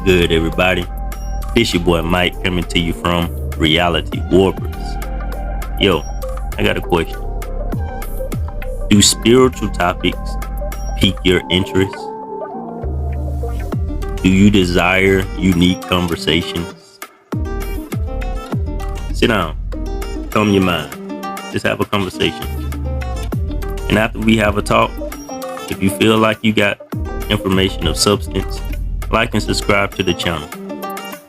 good, everybody? This your boy Mike coming to you from Reality Warpers. Yo, I got a question. Do spiritual topics pique your interest? Do you desire unique conversations? Sit down, calm your mind, just have a conversation. And after we have a talk, if you feel like you got information of substance, like and subscribe to the channel.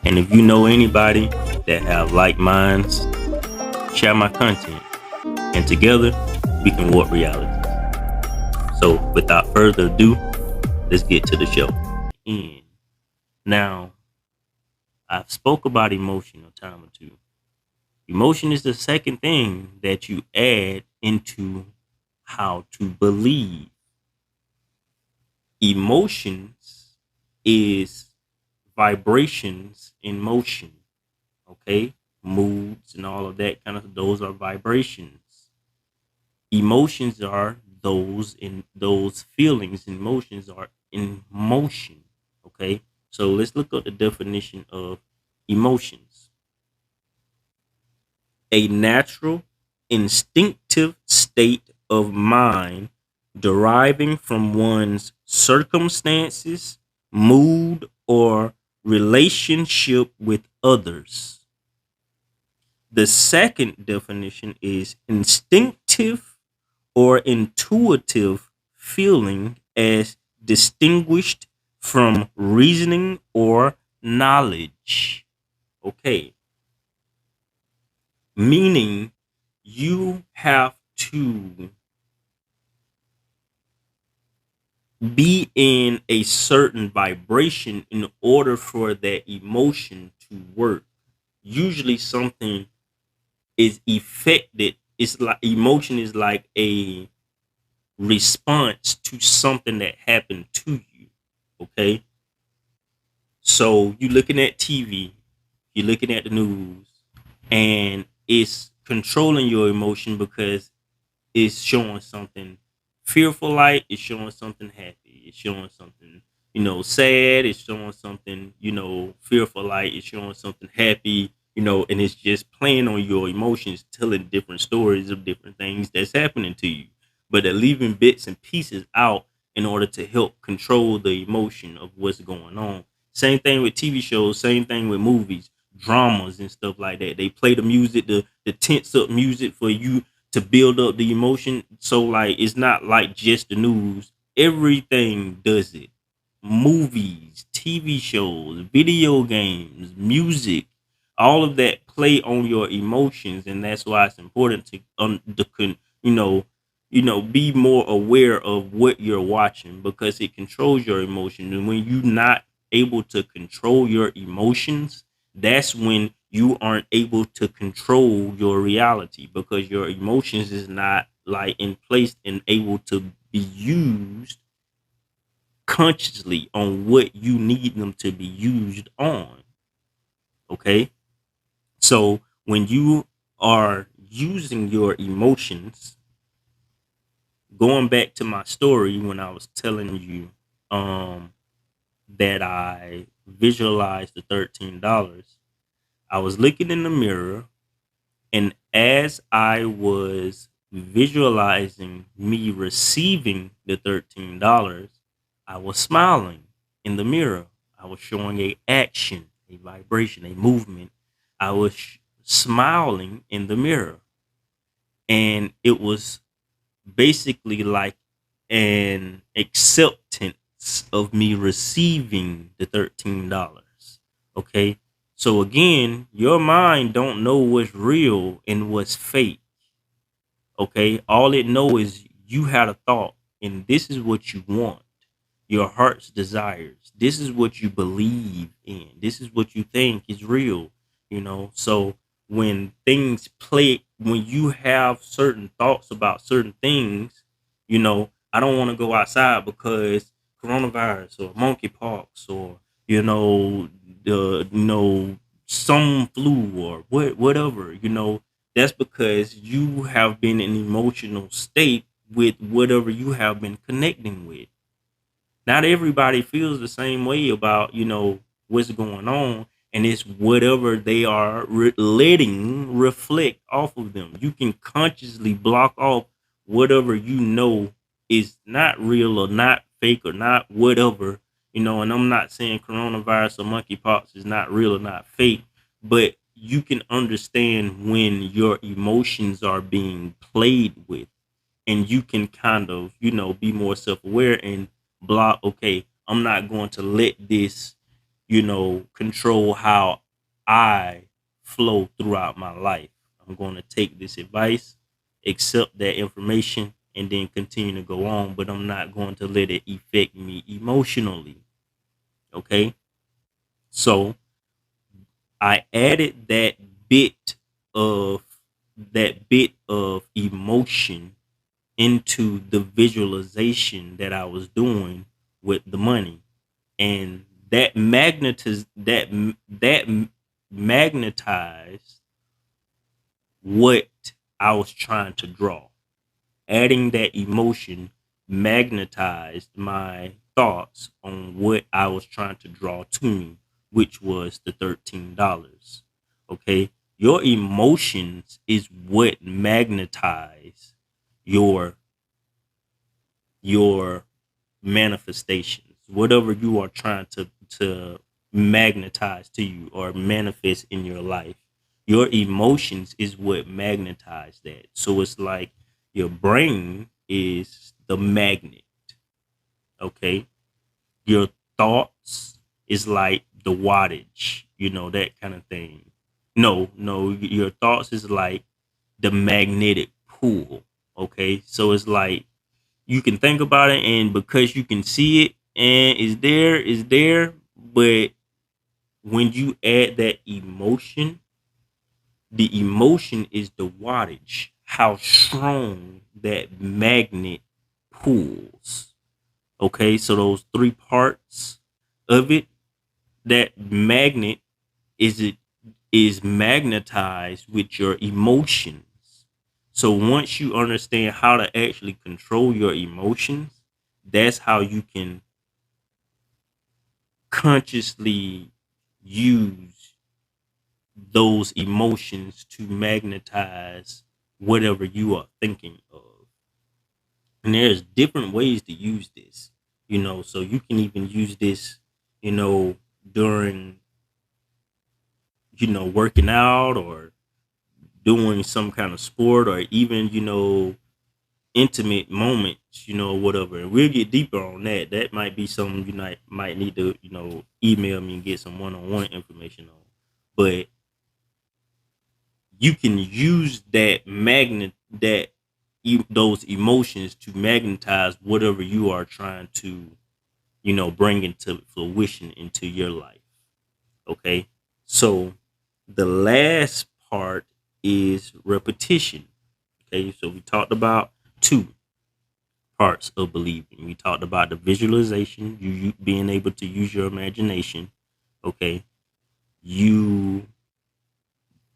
And if you know anybody that have like minds, share my content, and together we can warp reality. So without further ado, let's get to the show. And now, I've spoke about emotion a time or two. Emotion is the second thing that you add into how to believe. Emotions is vibrations in motion. Okay, moods and all of that kind of, those are vibrations. Emotions are those feelings. Emotions are in motion. Okay, so let's look up the definition of emotions. A natural instinctive state of mind deriving from one's circumstances, mood, or relationship with others. The second definition is instinctive or intuitive feeling as distinguished from reasoning or knowledge. Okay. Meaning you have to be in a certain vibration in order for that emotion to work. Usually something is affected. It's like emotion is like a response to something that happened to you. Okay. So you're looking at TV, you're looking at the news, and it's controlling your emotion because it's showing something fearful light, it's showing something happy, it's showing something, sad, it's showing something, fearful light, it's showing something happy, and it's just playing on your emotions, telling different stories of different things that's happening to you. But they're leaving bits and pieces out in order to help control the emotion of what's going on. Same thing with TV shows, same thing with movies, dramas and stuff like that. They play the music, the tense up music for you to build up the emotion. So like it's not like just the news. Everything does it. Movies, TV shows, video games, music, all of that play on your emotions, and that's why it's important to be more aware of what you're watching because it controls your emotion. And when you're not able to control your emotions, that's when you aren't able to control your reality because your emotions is not like in place and able to be used consciously on what you need them to be used on. Okay. So when you are using your emotions, going back to my story when I was telling you that I visualized the $13, I was looking in the mirror, and as I was visualizing me receiving the $13, I was smiling in the mirror. I was showing a action, a vibration, a movement. I was smiling in the mirror, and it was basically like an acceptance of me receiving the $13. Okay. So again, your mind don't know what's real and what's fake. Okay. All it know is you had a thought and this is what you want. Your heart's desires. This is what you believe in. This is what you think is real. So when things play, when you have certain thoughts about certain things, I don't want to go outside because coronavirus or monkeypox or the some flu or whatever. That's because you have been in an emotional state with whatever you have been connecting with. Not everybody feels the same way about what's going on, and it's whatever they are letting reflect off of them. You can consciously block off whatever you know is not real or not fake or not whatever, and I'm not saying coronavirus or monkeypox is not real or not fake, but you can understand when your emotions are being played with, and you can kind of, be more self-aware and block, okay, I'm not going to let this, control how I flow throughout my life. I'm going to take this advice, accept that information, and then continue to go on, but I'm not going to let it affect me emotionally. Okay. So I added of that bit of emotion into the visualization that I was doing with the money, and that magnetized what I was trying to draw. Adding that emotion magnetized my thoughts on what I was trying to draw to me, which was the $13. Okay. Your emotions is what magnetize your your manifestations. Whatever you are trying to magnetize to you or manifest in your life, your emotions is what magnetize that. So it's like your brain is the magnet. Okay. Your thoughts is like the wattage, that kind of thing. No, your thoughts is like the magnetic pull. Okay. So it's like you can think about it, and because you can see it and is there, but when you add that emotion, the emotion is the wattage, how strong that magnet pulls. Okay, so those three parts of it, that magnet it is magnetized with your emotions. So once you understand how to actually control your emotions, that's how you can consciously use those emotions to magnetize whatever you are thinking of. And there's different ways to use this, so you can even use this, you know, during, working out or doing some kind of sport, or even, intimate moments, whatever. And we'll get deeper on that. That might be something you might need to, email me and get some one-on-one information on. But you can use that magnet, those emotions to magnetize whatever you are trying to, bring into fruition into your life. Okay. So the last part is repetition. Okay. So we talked about two parts of believing. We talked about the visualization, you being able to use your imagination. Okay. You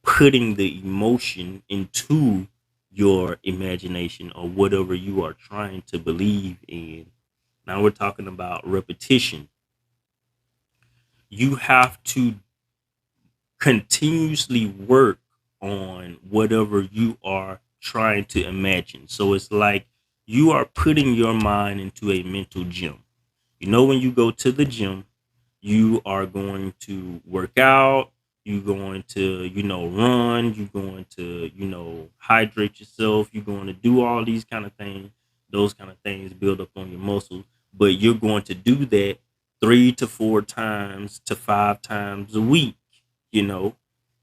putting the emotion into your imagination or whatever you are trying to believe in. Now we're talking about repetition. You have to continuously work on whatever you are trying to imagine. So it's like you are putting your mind into a mental gym. When you go to the gym, you are going to work out, you're going to, run, you're going to, hydrate yourself, you're going to do all these kind of things. Those kind of things build up on your muscles, but you're going to do that 3 to 4 times to 5 times a week, you know,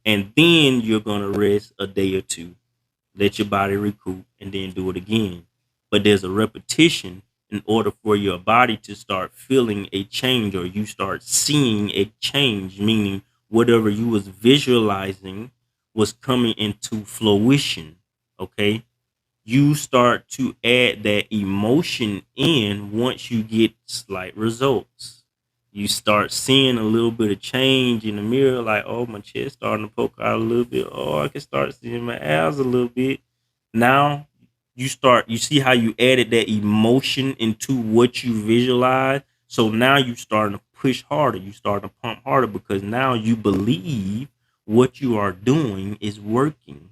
and then you're going to rest a day or two, let your body recoup, and then do it again. But there's a repetition in order for your body to start feeling a change, or you start seeing a change, meaning whatever you was visualizing was coming into fruition. Okay. You start to add that emotion in once you get slight results. You start seeing a little bit of change in the mirror, like, oh, my chest starting to poke out a little bit. Oh, I can start seeing my abs a little bit. Now you see how you added that emotion into what you visualize. So now you starting to push harder, you start to pump harder, because now you believe what you are doing is working.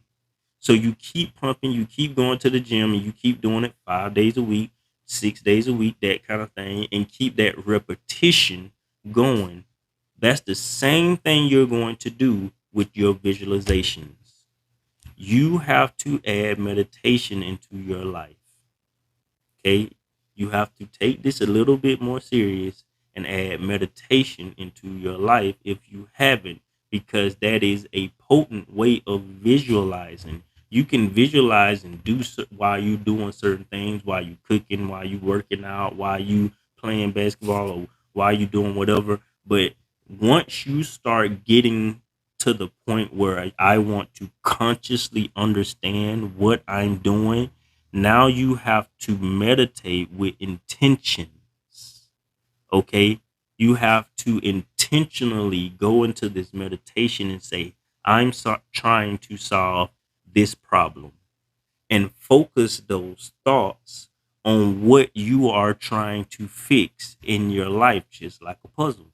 So you keep pumping, you keep going to the gym, and you keep doing it 5 days a week, 6 days a week, that kind of thing, and keep that repetition going. That's the same thing you're going to do with your visualizations. You have to add meditation into your life. Okay, you have to take this a little bit more serious and add meditation into your life if you haven't, because that is a potent way of visualizing. You can visualize and while you doing certain things, while you cooking, while you working out, while you playing basketball, or while you doing whatever. But once you start getting to the point where I want to consciously understand what I'm doing, now you have to meditate with intentions. Okay. You have to intentionally go into this meditation and say, trying to solve this problem, and focus those thoughts on what you are trying to fix in your life, just like a puzzle.